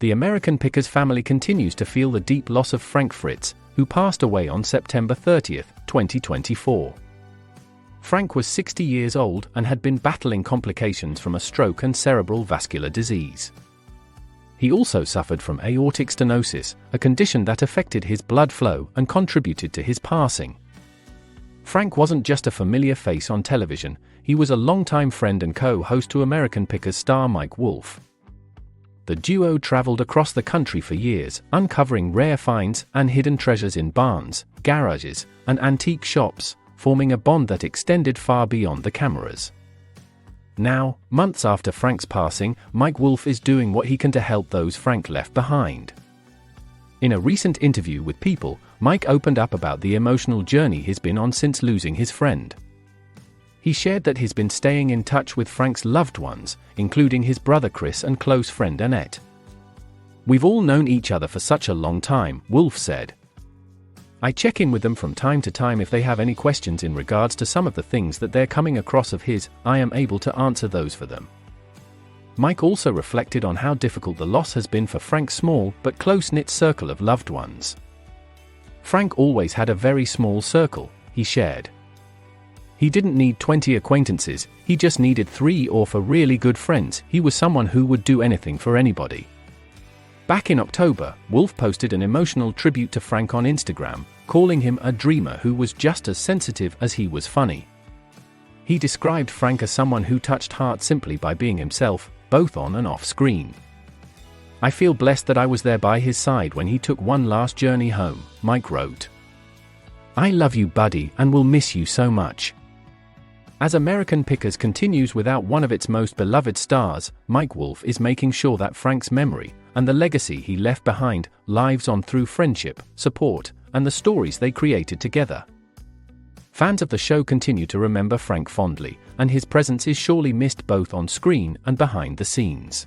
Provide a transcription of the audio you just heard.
The American Pickers family continues to feel the deep loss of Frank Fritz, who passed away on September 30, 2024. Frank was 60 years old and had been battling complications from a stroke and cerebral vascular disease. He also suffered from aortic stenosis, a condition that affected his blood flow and contributed to his passing. Frank wasn't just a familiar face on television, he was a longtime friend and co-host to American Pickers star Mike Wolfe. The duo traveled across the country for years, uncovering rare finds and hidden treasures in barns, garages, and antique shops, forming a bond that extended far beyond the cameras. Now, months after Frank's passing, Mike Wolfe is doing what he can to help those Frank left behind. In a recent interview with People, Mike opened up about the emotional journey he's been on since losing his friend. He shared that he's been staying in touch with Frank's loved ones, including his brother Chris and close friend Annette. "We've all known each other for such a long time," Wolfe said. "I check in with them from time to time if they have any questions in regards to some of the things that they're coming across of his. I am able to answer those for them." Mike also reflected on how difficult the loss has been for Frank's small but close-knit circle of loved ones. "Frank always had a very small circle," he shared. "He didn't need 20 acquaintances, he just needed 3 or 4 really good friends. He was someone who would do anything for anybody." Back in October, Wolfe posted an emotional tribute to Frank on Instagram, calling him a dreamer who was just as sensitive as he was funny. He described Frank as someone who touched hearts simply by being himself, both on and off screen. "I feel blessed that I was there by his side when he took one last journey home," Mike wrote. "I love you, buddy, and will miss you so much." As American Pickers continues without one of its most beloved stars, Mike Wolfe is making sure that Frank's memory, and the legacy he left behind, lives on through friendship, support, and the stories they created together. Fans of the show continue to remember Frank fondly, and his presence is surely missed both on screen and behind the scenes.